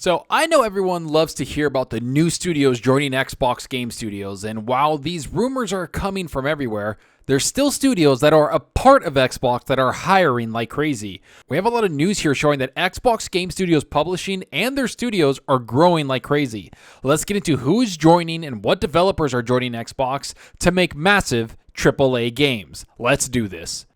So I know everyone loves to hear about the new studios joining Xbox Game Studios, and while these rumors are coming from everywhere, there's still studios that are a part of Xbox that are hiring like crazy. We have a lot of news here showing that Xbox Game Studios Publishing and their studios are growing like crazy. Let's get into who's joining and what developers are joining Xbox to make massive AAA games. Let's do this.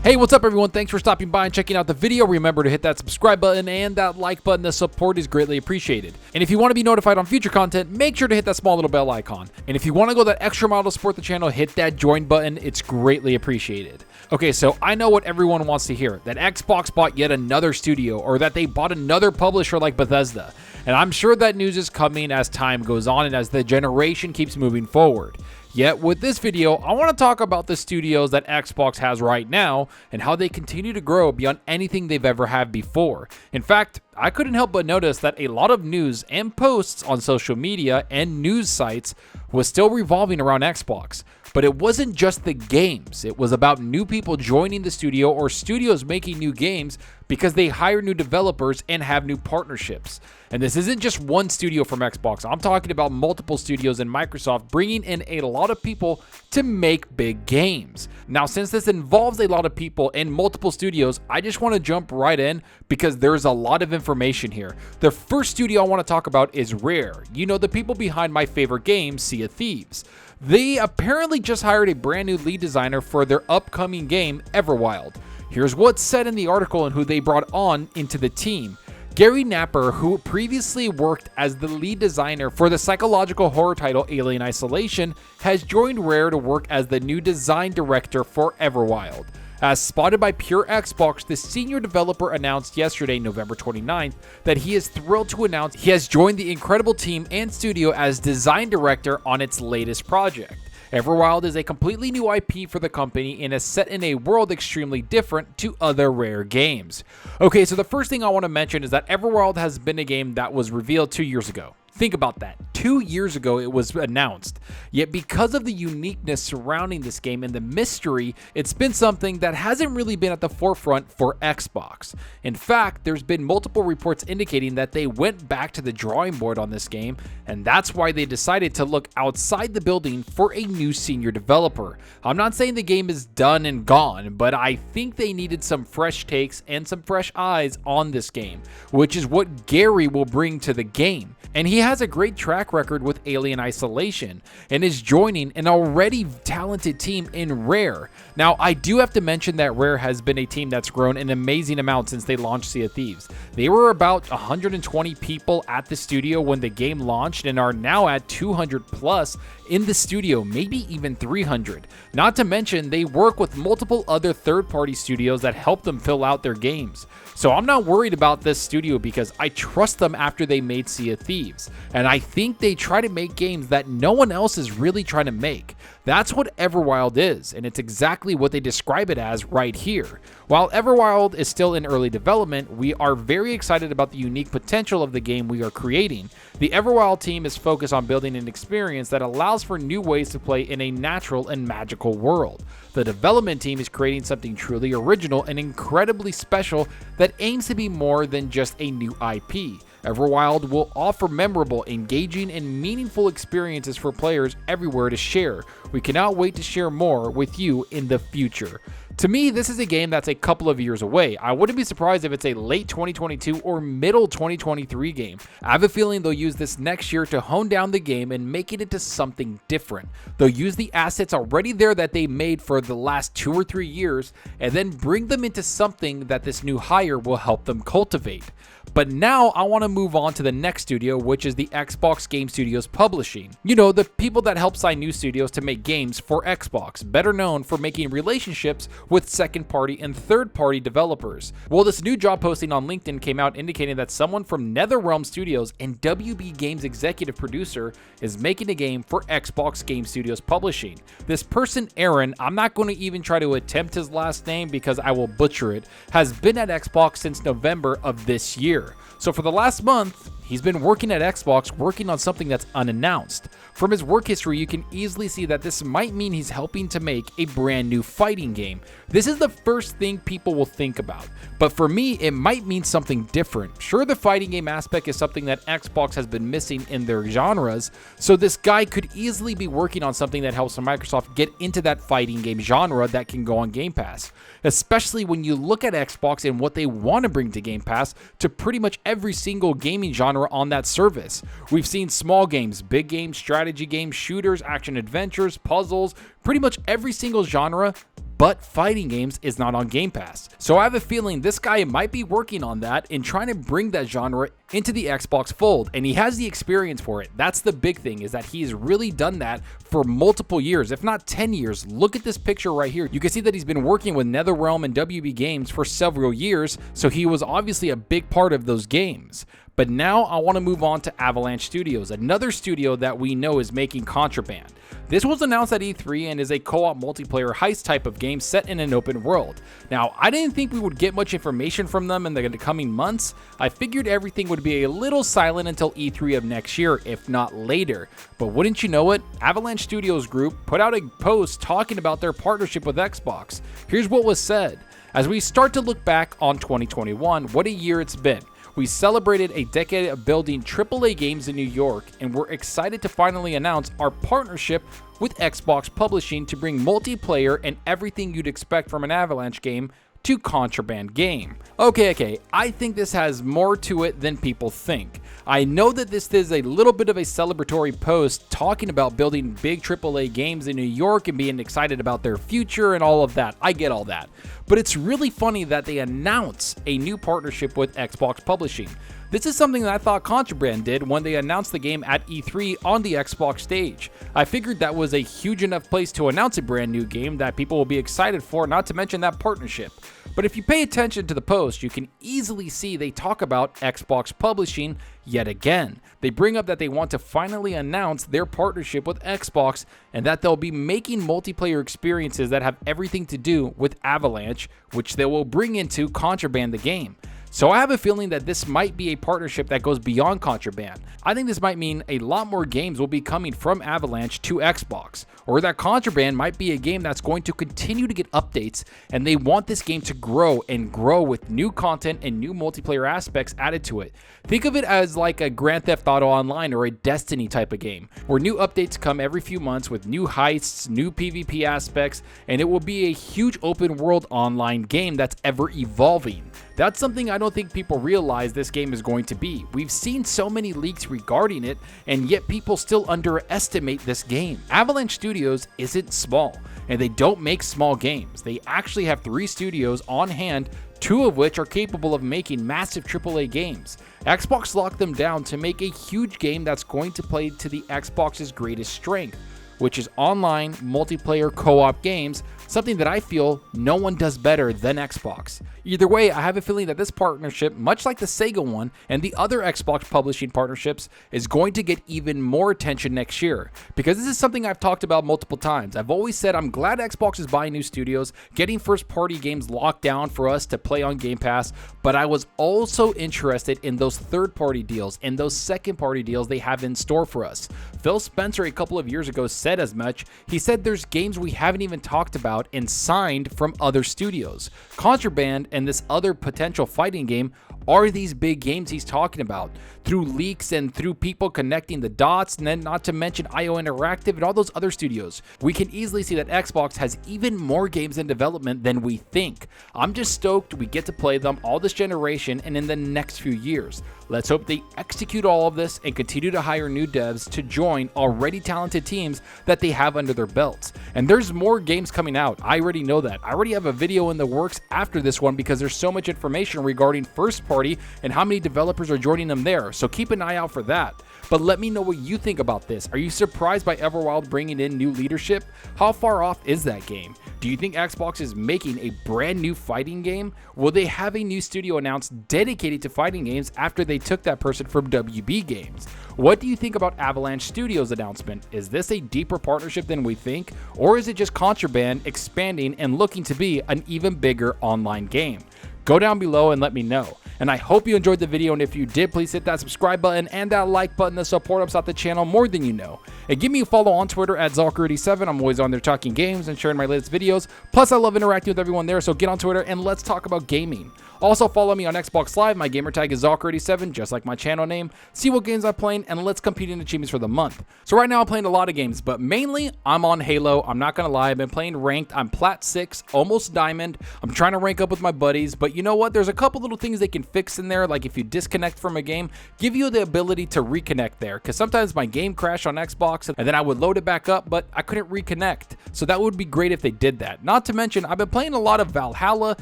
Hey, what's up everyone? Thanks for stopping by and checking out the video. Remember to hit that subscribe button and that like button. The support is greatly appreciated. And if you want to be notified on future content, make sure to hit that small little bell icon. And if you want to go that extra mile to support the channel, hit that join button. It's greatly appreciated. Okay, so I know what everyone wants to hear, that Xbox bought yet another studio or that they bought another publisher like Bethesda. And I'm sure that news is coming as time goes on and as the generation keeps moving forward. Yet with this video, I want to talk about the studios that Xbox has right now and how they continue to grow beyond anything they've ever had before. In fact, I couldn't help but notice that a lot of news and posts on social media and news sites was still revolving around Xbox. But it wasn't just the games. It was about new people joining the studio or studios making new games because they hire new developers and have new partnerships. And this isn't just one studio from Xbox. I'm talking about multiple studios and Microsoft bringing in a lot of people to make big games. Now, since this involves a lot of people and multiple studios, I just want to jump right in because there's a lot of information here. The first studio I want to talk about is Rare. You know, the people behind my favorite game, Sea of Thieves. They apparently just hired a brand new lead designer for their upcoming game, Everwild. Here's what's said in the article and who they brought on into the team. Gary Napper, who previously worked as the lead designer for the psychological horror title Alien Isolation, has joined Rare to work as the new design director for Everwild. As spotted by Pure Xbox, the senior developer announced yesterday, November 29th, that he is thrilled to announce he has joined the incredible team and studio as design director on its latest project. Everwild is a completely new IP for the company and is set in a world extremely different to other Rare games. Okay, so the first thing I want to mention is that Everwild has been a game that was revealed 2 years ago. Think about that. 2 years ago it was announced. Yet because of the uniqueness surrounding this game and the mystery, it's been something that hasn't really been at the forefront for Xbox. In fact, there's been multiple reports indicating that they went back to the drawing board on this game, and that's why they decided to look outside the building for a new senior developer. I'm not saying the game is done and gone, but I think they needed some fresh takes and some fresh eyes on this game, which is what Gary will bring to the game. And he has a great track record with Alien Isolation and is joining an already talented team in Rare. Now, I do have to mention that Rare has been a team that's grown an amazing amount since they launched Sea of Thieves. They were about 120 people at the studio when the game launched and are now at 200 plus in the studio, maybe even 300. Not to mention, they work with multiple other third-party studios that help them fill out their games. So I'm not worried about this studio because I trust them after they made Sea of Thieves. And I think they try to make games that no one else is really trying to make. That's what Everwild is, and it's exactly what they describe it as right here. While Everwild is still in early development, we are very excited about the unique potential of the game we are creating. The Everwild team is focused on building an experience that allows for new ways to play in a natural and magical world. The development team is creating something truly original and incredibly special that aims to be more than just a new IP. Everwild will offer memorable, engaging, and meaningful experiences for players everywhere to share. We cannot wait to share more with you in the future. To me, this is a game that's a couple of years away. I wouldn't be surprised if it's a late 2022 or middle 2023 game. I have a feeling they'll use this next year to hone down the game and make it into something different. They'll use the assets already there that they made for the last 2 or 3 years and then bring them into something that this new hire will help them cultivate. But now I want to move on to the next studio, which is the Xbox Game Studios Publishing. You know, the people that help sign new studios to make games for Xbox, better known for making relationships with second-party and third-party developers. Well, this new job posting on LinkedIn came out indicating that someone from NetherRealm Studios and WB Games executive producer is making a game for Xbox Game Studios Publishing. This person, Aaron, I'm not going to even try to attempt his last name because I will butcher it, has been at Xbox since November of this year. So for the last month, He's been working at Xbox, working on something that's unannounced. From his work history, you can easily see that this might mean he's helping to make a brand new fighting game. This is the first thing people will think about, but for me, it might mean something different. Sure, the fighting game aspect is something that Xbox has been missing in their genres, so this guy could easily be working on something that helps Microsoft get into that fighting game genre that can go on Game Pass, especially when you look at Xbox and what they want to bring to Game Pass to pretty much every single gaming genre on that service. We've seen small games, big games, strategy games, shooters, action adventures, puzzles, pretty much every single genre, but fighting games is not on Game Pass. So I have a feeling this guy might be working on that and trying to bring that genre into the Xbox fold, and he has the experience for it. That's the big thing, is that he's really done that for multiple years, if not 10 years. Look at this picture right here. You can see that he's been working with NetherRealm and WB Games for several years, so he was obviously a big part of those games. But now I want to move on to Avalanche Studios, another studio that we know is making Contraband. This was announced at E3 and is a co-op multiplayer heist type of game set in an open world. Now, I didn't think we would get much information from them in the coming months. I figured everything would be a little silent until E3 of next year, if not later. But wouldn't you know it, Avalanche Studios Group put out a post talking about their partnership with Xbox. Here's what was said. As we start to look back on 2021, what a year it's been. We celebrated a decade of building AAA games in New York, and we're excited to finally announce our partnership with Xbox Publishing to bring multiplayer and everything you'd expect from an Avalanche game to Contraband game. Okay, I think this has more to it than people think. I know that this is a little bit of a celebratory post talking about building big AAA games in New York and being excited about their future and all of that. I get all that. But it's really funny that they announce a new partnership with Xbox Publishing. This is something that I thought Contraband did when they announced the game at E3 on the Xbox stage. I figured that was a huge enough place to announce a brand new game that people will be excited for, not to mention that partnership. But if you pay attention to the post, you can easily see they talk about Xbox Publishing yet again. They bring up that they want to finally announce their partnership with Xbox and that they'll be making multiplayer experiences that have everything to do with Avalanche, which they will bring into Contraband the game. So I have a feeling that this might be a partnership that goes beyond Contraband. I think this might mean a lot more games will be coming from Avalanche to Xbox, or that Contraband might be a game that's going to continue to get updates, and they want this game to grow and grow with new content and new multiplayer aspects added to it. Think of it as like a Grand Theft Auto Online or a Destiny type of game, where new updates come every few months with new heists, new PvP aspects, and it will be a huge open world online game that's ever evolving. That's something I don't think people realize this game is going to be. We've seen so many leaks regarding it, and yet people still underestimate this game. Avalanche Studios isn't small, and they don't make small games. They actually have 3 studios on hand, 2 of which are capable of making massive AAA games. Xbox locked them down to make a huge game that's going to play to the Xbox's greatest strength, which is online multiplayer co-op games, something that I feel no one does better than Xbox. Either way, I have a feeling that this partnership, much like the Sega one and the other Xbox publishing partnerships, is going to get even more attention next year, because this is something I've talked about multiple times. I've always said I'm glad Xbox is buying new studios, getting first-party games locked down for us to play on Game Pass, but I was also interested in those third-party deals and those second-party deals they have in store for us. Phil Spencer a couple of years ago said as much. He said there's games we haven't even talked about and signed from other studios. Contraband and this other potential fighting game are these big games he's talking about. Through leaks and through people connecting the dots, and then not to mention IO Interactive and all those other studios, we can easily see that Xbox has even more games in development than we think. I'm just stoked we get to play them all this generation and in the next few years. Let's hope they execute all of this and continue to hire new devs to join already talented teams that they have under their belts. And there's more games coming out. I already know that. I already have a video in the works after this one because there's so much information regarding first party and how many developers are joining them there. So keep an eye out for that. But let me know what you think about this. Are you surprised by Everwild bringing in new leadership? How far off is that game? Do you think Xbox is making a brand new fighting game? Will they have a new studio announced dedicated to fighting games after they took that person from WB Games? What do you think about Avalanche Studios' announcement? Is this a deeper partnership than we think? Or is it just Contraband expanding and looking to be an even bigger online game? Go down below and let me know. And I hope you enjoyed the video, and if you did, please hit that subscribe button and that like button to support us out the channel more than you know. And give me a follow on Twitter at Zalker87. I'm always on there talking games and sharing my latest videos. Plus, I love interacting with everyone there, so get on Twitter and let's talk about gaming. Also, follow me on Xbox Live. My gamertag is Zalker87, just like my channel name. See what games I'm playing, and let's compete in achievements for the month. So right now, I'm playing a lot of games, but mainly, I'm on Halo. I'm not gonna lie, I've been playing ranked. I'm Plat 6, almost Diamond. I'm trying to rank up with my buddies, but you know what? There's a couple little things they can fix in there, like if you disconnect from a game, give you the ability to reconnect there, because sometimes my game crashed on Xbox, and then I would load it back up, but I couldn't reconnect. So that would be great if they did that. Not to mention, I've been playing a lot of Valhalla.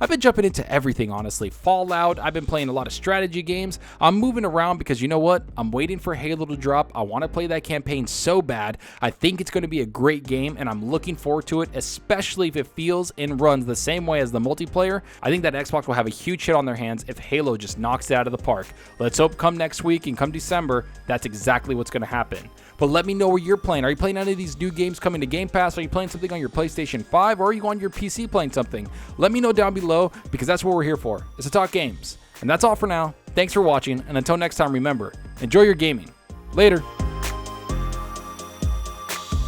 I've been jumping into everything, honestly. Fallout. I've been playing a lot of strategy games. I'm moving around because you know what? I'm waiting for Halo to drop. I want to play that campaign so bad. I think it's going to be a great game, and I'm looking forward to it, especially if it feels and runs the same way as the multiplayer. I think that Xbox will have a huge hit on their hands if Halo just knocks it out of the park. Let's hope come next week and come December, that's exactly what's going to happen. But let me know where you're playing. Are you playing any of these new games coming to Game Pass? Are you playing something on your PlayStation 5? Or are you on your PC playing something? Let me know down below, because that's what we're here for, is to talk games. And that's all for now. Thanks for watching, and until next time, remember, enjoy your gaming. Later.